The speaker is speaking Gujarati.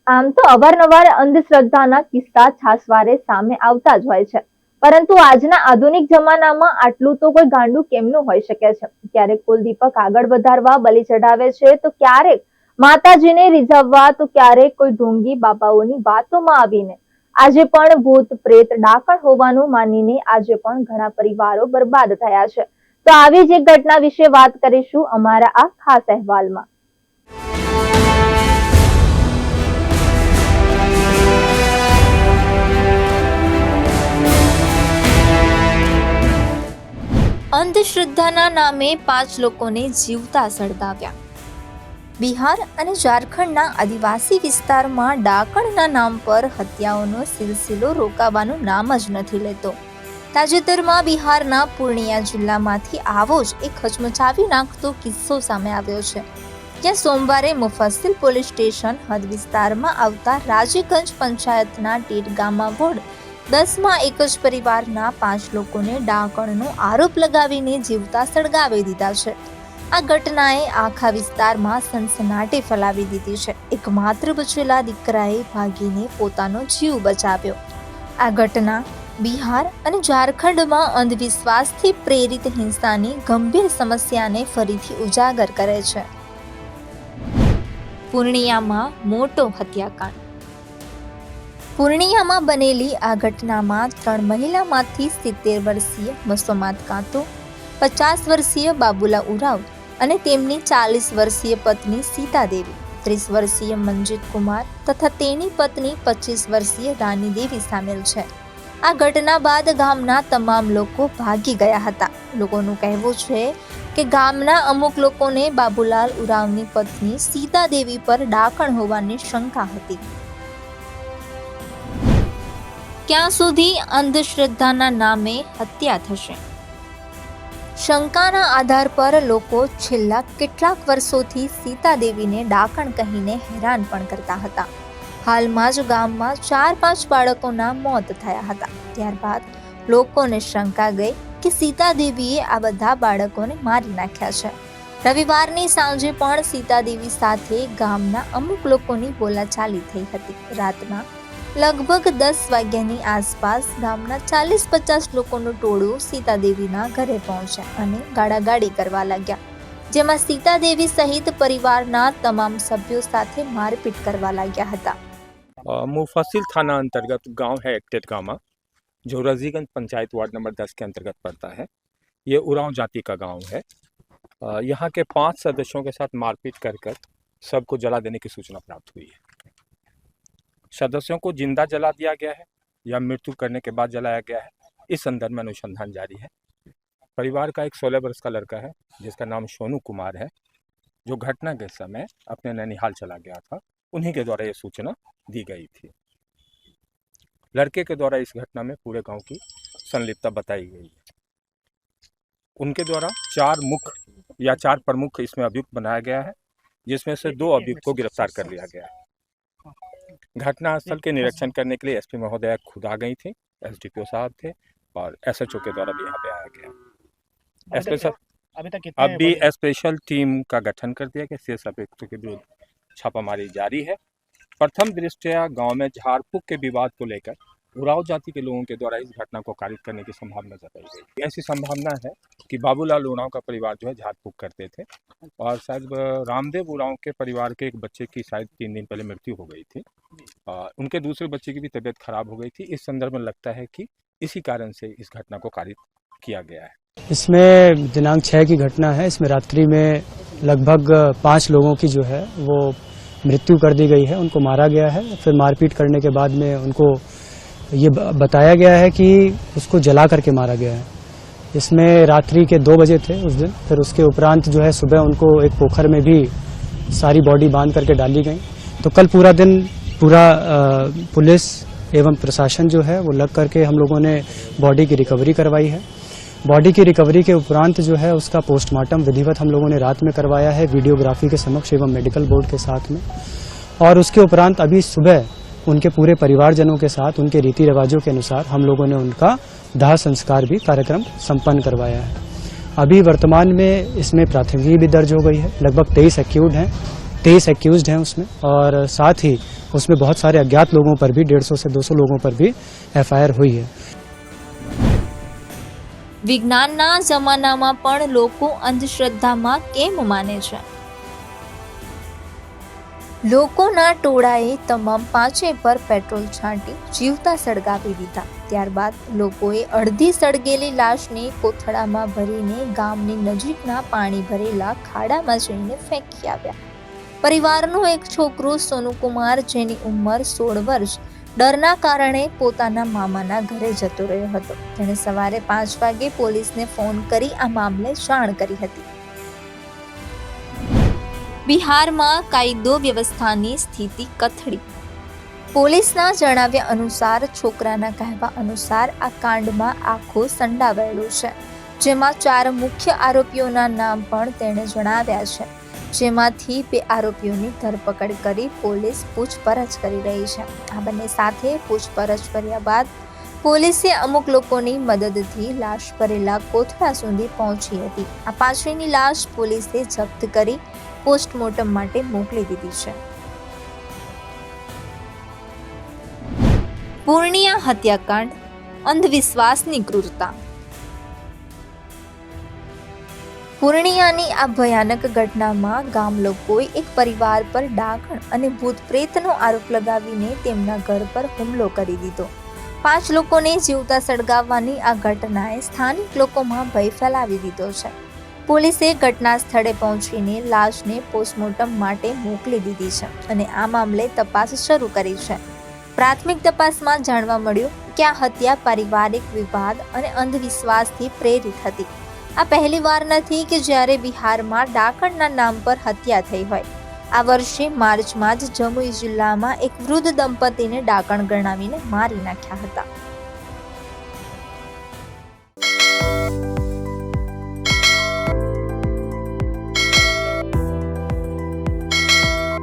આમ તો અવારનવાર અંધશ્રદ્ધાના કિસ્સા છાસવારે સામે આવતા જ હોય છે, પરંતુ આજના આધુનિક જમાનામાં આટલું તો કોઈ ગાંડું કેમનું હોઈ શકે છે? ક્યારેક કુલદીપક આગળ વધારવા બલિ ચઢાવે છે, તો ક્યારેક માતાજીને રીઝવવા, તો ક્યારેક કોઈ ઢોંગી બાબાઓની વાતોમાં આવીને આજે પણ ભૂત પ્રેત ડાકણ હોવાનું માનીને આજે પણ ઘણા પરિવારો બરબાદ થયા છે. તો આવી જ એક ઘટના વિશે વાત કરીશું અમારા આ ખાસ અહેવાલમાં. અંધશ્રદ્ધાના નામે 5 લોકોને જીવતા સળગાવ્યા. બિહાર અને ઝારખંડના આદિવાસી વિસ્તારમાં ડાકણના નામ પર હત્યાઓનો સિલસિલો રોકાવાનું નામ જ નથી લેતો. તાજેતરમાં બિહારના પૂર્ણિયા જિલ્લામાંથી આવો જ એક હચમચાવી નાખતો કિસ્સો સામે આવ્યો છે, જ્યાં સોમવારે મુફસ્સિલ પોલીસ સ્ટેશન હદ વિસ્તારમાં આવતા રાજીગંજ પંચાયતના ટીટ ગામમાં વોર્ડ 10માં એક જ પરિવારના 5 લોકોને ડાકણનો આરોપ લગાવીને જીવતા સળગાવી દીધા છે. આ ઘટનાએ આખા વિસ્તારમાં સનસનાટી ફેલાવી દીધી છે. એકમાત્ર બચેલા દીકરાએ ભાગીને પોતાનો જીવ બચાવ્યો. આ ઘટના બિહાર અને ઝારખંડમાં અંધવિશ્વાસથી પ્રેરિત હિંસાની ગંભીર સમસ્યાને ફરીથી ઉજાગર કરે છે. પૂર્ણિયામાં મોટો હત્યાકાંડ. પૂર્ણિયામાં બનેલી આ ઘટનામાં 3 મહિલામાંથી 70 વર્ષીય મસોમાત કાંતો, 50 વર્ષીય બાબુલા ઉરાવ અને તેમની 40 વર્ષીય પત્ની સીતા દેવી, 30 વર્ષીય મંજીત કુમાર તથા તેની પત્ની 25 વર્ષીય રાની દેવી સામેલ છે. આ ઘટના બાદ ગામના તમામ લોકો ભાગી ગયા હતા. લોકોનું કહેવું છે કે ગામના અમુક લોકોને બાબુલાલ ઉરાવની પત્ની સીતા દેવી પર ડાકણ હોવાની શંકા હતી. ક્યાં સુધી અંધશ્રદ્ધાના નામે હત્યા થશે? શંકાના આધાર પર લોકો છેલ્લા કેટલાક વર્ષોથી સીતા દેવીને ડાકણ કહીને હેરાન પણ કરતા હતા. હાલમાં જ ગામમાં 4-5 બાળકોના મોત થયા હતા. ત્યારબાદ લોકોને શંકા ગઈ કે સીતા દેવીએ આ બધા બાળકોને મારી નાખ્યા છે. રવિવારની સાંજે પણ સીતા દેવી સાથે ગામના અમુક લોકોની બોલાચાલી થઈ હતી. રાતના લગભગ 10 વાગ્યાની આસપાસ ગામના 40-50 લોકોનું ટોળું સીતા દેવીના ઘરે પહોંચ્યા અને ગાળાગાળી કરવા લાગ્યા, જેમાં સીતા દેવી સહિત પરિવારના તમામ સભ્યો સાથે મારપીટ કરવા લાગ્યા હતા. मुफस्सिल थाना अंतर्गत गांव है टेट गामा, जो रजीगंज पंचायत वार्ड नंबर 10 के अंतर्गत पड़ता है. ये उरांव जाति का गांव है. यहाँ के 5 सदस्यों के साथ मारपीट कर सबको जला देने की सूचना प्राप्त हुई है. सदस्यों को जिंदा जला दिया गया है या मृत्यु करने के बाद जलाया गया है, इस संदर्भ में अनुसंधान जारी है. परिवार का एक 16 वर्ष का लड़का है जिसका नाम सोनू कुमार है, जो घटना के समय अपने नैनीहाल चला गया था. उन्हीं के द्वारा ये सूचना दी गई थी. लड़के के द्वारा इस घटना में पूरे गांव की संलिप्तता बताई गई है. उनके द्वारा 4 प्रमुख इसमें अभियुक्त बनाया गया है, जिसमें से 2 अभियुक्त को गिरफ्तार कर लिया गया है. घटना स्थल के निरीक्षण करने के लिए एसपी महोदया खुद आ गई थी, एसडीपीओ साहब थे और एसएचओ के द्वारा भी यहाँ पे आया गया. अभी स्पेशल टीम का गठन कर दिया गया. शेष अभियुक्तों के विरुद्ध छापामारी जारी है. प्रथम दृष्टया गांव में झाड़ फूक के विवाद को लेकर उराव जाति के लोगों के द्वारा इस घटना को कारित करने की संभावना जताई गई. ऐसी संभावना है कि बाबूलाल उराव का परिवार जो है झाड़ फूक करते थे और शायद रामदेव उराव के परिवार के एक बच्चे की शायद 3 दिन पहले मृत्यु हो गई थी. उनके दूसरे बच्चे की भी तबीयत खराब हो गई थी. इस संदर्भ में लगता है कि इसी कारण से इस घटना को कारित किया गया है. इसमें दिनांक 6 की घटना है. इसमें रात्रि में लगभग 5 लोगों की जो है वो मृत्यु कर दी गई है, उनको मारा गया है. फिर मारपीट करने के बाद में उनको ये बताया गया है कि उसको जला करके मारा गया है. इसमें रात्रि के 2 बजे थे उस दिन. फिर उसके उपरांत जो है सुबह उनको एक पोखर में भी सारी बॉडी बांध करके डाली गई. तो कल पूरा दिन पुलिस एवं प्रशासन जो है वो लग करके हम लोगों ने बॉडी की रिकवरी करवाई है. बॉडी की रिकवरी के उपरांत जो है उसका पोस्टमार्टम विधिवत हम लोगों ने रात में करवाया है, वीडियोग्राफी के समक्ष एवं मेडिकल बोर्ड के साथ में. और उसके उपरांत अभी सुबह उनके पूरे परिवारजनों के साथ उनके रीति रिवाजों के अनुसार हम लोगों ने उनका दाह संस्कार भी कार्यक्रम संपन्न करवाया है. अभी वर्तमान में इसमें प्राथमिकी भी दर्ज हो गई है. लगभग 23 एक्यूज्ड हैं उसमें, और साथ ही उसमें बहुत सारे अज्ञात लोगों पर भी 150 से 200 लोगों पर भी FIR हुई है। વિજ્ઞાનના જમાનામાં પણ લોકો અંધશ્રદ્ધામાં કેમ માને છે? લોકોના ટોળાએ તમામ પાંચે પર પેટ્રોલ છાંટી જીવતા સળગાવી દીધા. ત્યારબાદ લોકોએ અડધી સળગેલી લાશને કોથળામાં ભરીને ગામની નજીકના પાણી ભરેલા ખાડામાં જઈને ફેંકી આવ્યા. પરિવારનો એક છોકરો સોનુકુમાર, જેની ઉંમર 16 વર્ષ, ડરના કારણે પોતાના મામાના ઘરે જતો રહ્યો હતો. તેણે સવારે 5 વાગે પોલીસને ફોન કરી આ મામલે જાણ કરી હતી. બિહારમાં કાયદો વ્યવસ્થાની સ્થિતિ કથળી. પોલીસના જણાવ્યા અનુસાર, છોકરાના કહેવા અનુસાર આ કાંડમાં આખો સંડાવાયેલો છે, જેમાં 4 મુખ્ય આરોપીઓના નામ પણ તેણે જણાવ્યા છે, જેમાંથી 2 આરોપીઓની ધરપકડ કરી પોલીસ પૂછપરછ કરી રહી છે. આ બંને સાથે પૂછપરછ કર્યા બાદ પોલીસે અમુક લોકોની મદદથી લાશ ભરેલા કોથળા સુધી પહોંચી હતી. આ પાછળની લાશ પોલીસે જપ્ત કરી પોસ્ટમોર્ટમ માટે મોકલી દીધી છે. પૂર્ણિયા હત્યાકાંડ, અંધવિશ્વાસની ક્રૂરતા. પૂર્ણિયાની આ ભયાનક ઘટનામાં ગામ લોકોએ એક પરિવાર પર ડાકણ અને ભૂત પ્રેતનો આરોપ લગાવીને તેમના ઘર પર હુમલો કરી દીધો. 5 લોકોને જીવતા સળગાવવાની આ ઘટનાએ સ્થાનિક લોકોમાં ભય ફેલાવી દીધો છે. પોલીસે ઘટના સ્થળે પહોંચીને લાશને પોસ્ટમોર્ટમ માટે મોકલી દીધી છે અને આ મામલે તપાસ શરૂ કરી છે. પ્રાથમિક તપાસમાં જાણવા મળ્યું કે આ હત્યા પારિવારિક વિવાદ અને અંધવિશ્વાસથી પ્રેરિત હતી. આ પહેલી વાર નથી કે જ્યારે બિહારમાં ડાકણના નામ પર હત્યા થઈ હોય. આ વર્ષે માર્ચમાં જ જમુઈ જિલ્લામાં એક વૃદ્ધ દંપતીને ડાકણ ગણાવીને મારી નાખ્યા હતા.